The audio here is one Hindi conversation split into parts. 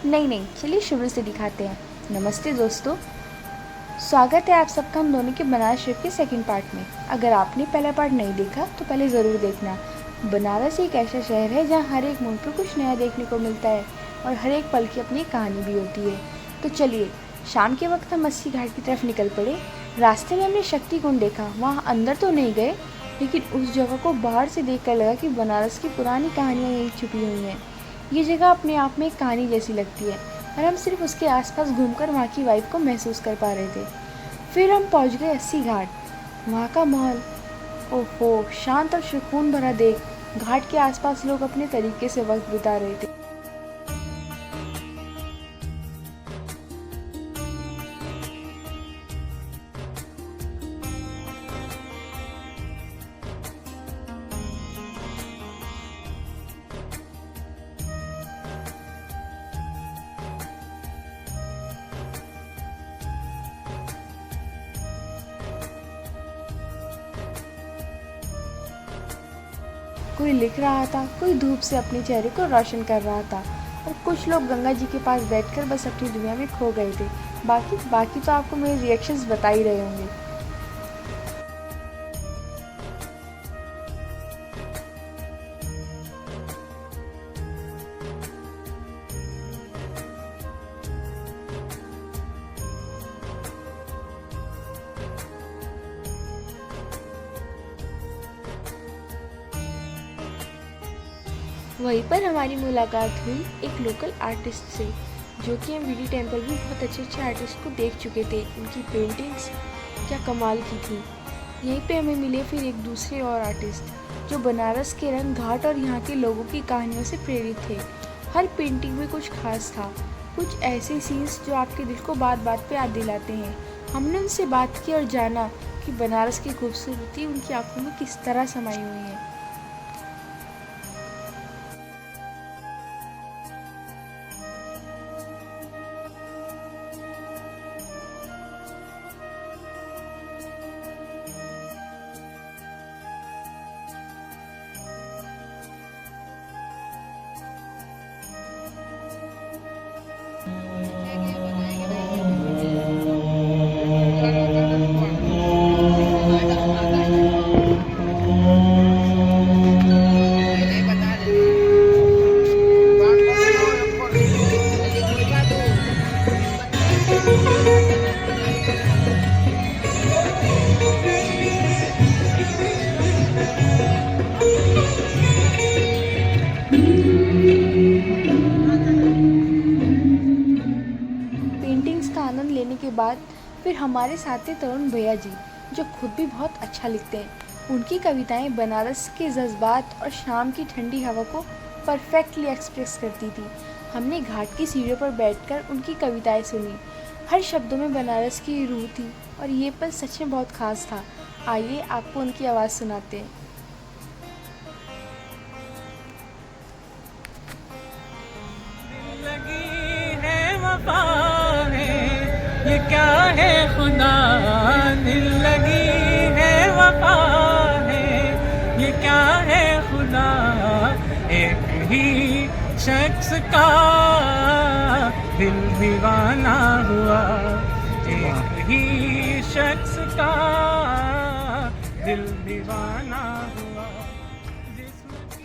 नहीं नहीं, चलिए शुरू से दिखाते हैं। नमस्ते दोस्तों, स्वागत है आप सबका हम दोनों के बनारस ट्रिप के सेकंड पार्ट में। अगर आपने पहला पार्ट नहीं देखा तो पहले ज़रूर देखना। बनारस एक ऐसा शहर है जहाँ हर एक मोड़ पर कुछ नया देखने को मिलता है और हर एक पल की अपनी कहानी भी होती है। तो चलिए, शाम के वक्त हम अस्सी घाट की तरफ निकल पड़े। रास्ते में हमने शक्ति कुंड देखा। वहाँ अंदर तो नहीं गए, लेकिन उस जगह को बाहर से देख कर लगा कि बनारस की पुरानी कहानियाँ यहीं छुपी हुई हैं। ये जगह अपने आप में एक कहानी जैसी लगती है और हम सिर्फ उसके आसपास घूमकर वहाँ की वाइब को महसूस कर पा रहे थे। फिर हम पहुँच गए अस्सी घाट। वहाँ का माहौल, ओहो, शांत और सुकून भरा देख। घाट के आसपास लोग अपने तरीके से वक्त बिता रहे थे। कोई लिख रहा था, कोई धूप से अपने चेहरे को रोशन कर रहा था और कुछ लोग गंगा जी के पास बैठकर बस अपनी दुनिया में खो गए थे। बाकी बाकी तो आपको मेरे रिएक्शंस बता ही रहे होंगे। वहीं पर हमारी मुलाकात हुई एक लोकल आर्टिस्ट से, जो कि हम वीडी टेम्पल भी बहुत अच्छे अच्छे आर्टिस्ट को देख चुके थे। उनकी पेंटिंग्स क्या कमाल की थी। यहीं पे हमें मिले फिर एक दूसरे और आर्टिस्ट, जो बनारस के रंग, घाट और यहाँ के लोगों की कहानियों से प्रेरित थे। हर पेंटिंग में कुछ खास था, कुछ ऐसे सीन्स जो आपके दिल को बात बात पे याद दिलाते हैं। हमने उनसे बात की और जाना कि बनारस की खूबसूरती उनकी आंखों में किस तरह समाई हुई है। पेंटिंग्स का आनंद लेने के बाद फिर हमारे साथ थे तरुण भैया जी, जो खुद भी बहुत अच्छा लिखते हैं। उनकी कविताएं बनारस के जज्बात और शाम की ठंडी हवा को परफेक्टली एक्सप्रेस करती थी। हमने घाट की सीढ़ियों पर बैठकर उनकी कविताएं सुनी। हर शब्दों में बनारस की रूह थी और ये पल सच में बहुत खास था। आइए आपको उनकी आवाज़ सुनाते हैं। लगी है वफा है, ये क्या है खुदा, दिल लगी है वफा है, ये क्या है खुदा। एक ही शख्स का दिल दीवाना हुआ, एक ही शख्स का दिल दीवाना हुआ।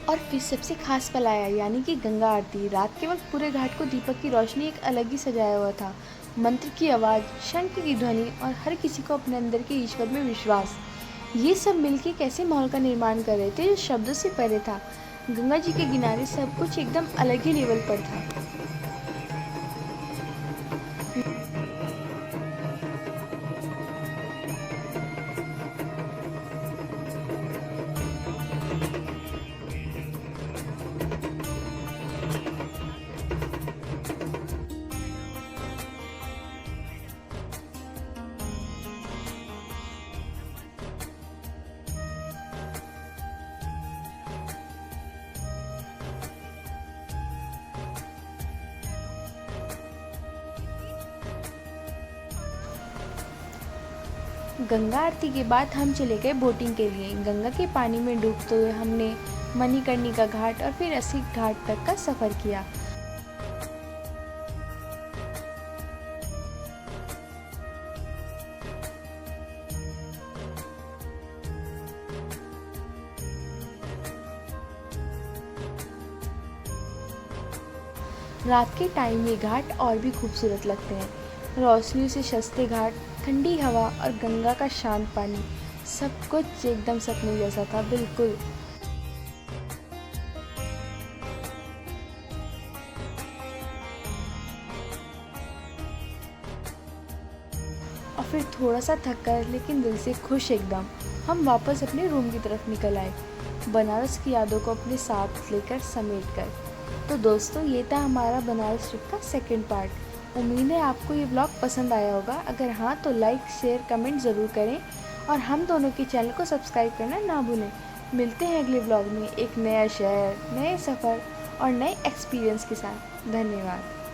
और फिर सबसे खास पल आया, यानी कि गंगा आरती। रात के वक्त पूरे घाट को दीपक की रोशनी एक अलग ही सजाया हुआ था। मंत्र की आवाज़, शंख की ध्वनि और हर किसी को अपने अंदर के ईश्वर में विश्वास, ये सब मिलके कैसे माहौल का निर्माण कर रहे थे जो शब्दों से परे था। गंगा जी के किनारे सब कुछ एकदम अलग ही लेवल पर था। गंगा आरती के बाद हम चले गए बोटिंग के लिए। गंगा के पानी में डूबते हुए हमने मणिकर्णिका घाट और फिर अस्सी घाट तक का सफ़र किया। रात के टाइम ये घाट और भी खूबसूरत लगते हैं। रोशनी से सस्ते घाट, ठंडी हवा और गंगा का शांत पानी, सब कुछ एकदम सपने जैसा था, बिल्कुल। और फिर थोड़ा सा थक कर लेकिन दिल से खुश एकदम हम वापस अपने रूम की तरफ निकल आए, बनारस की यादों को अपने साथ लेकर समेट कर। तो दोस्तों, ये था हमारा बनारस ट्रिप का सेकंड पार्ट। उम्मीद है आपको ये ब्लॉग पसंद आया होगा। अगर हाँ तो लाइक शेयर कमेंट ज़रूर करें और हम दोनों के चैनल को सब्सक्राइब करना ना भूलें। मिलते हैं अगले ब्लॉग में एक नया शहर, नए सफ़र और नए एक्सपीरियंस के साथ। धन्यवाद।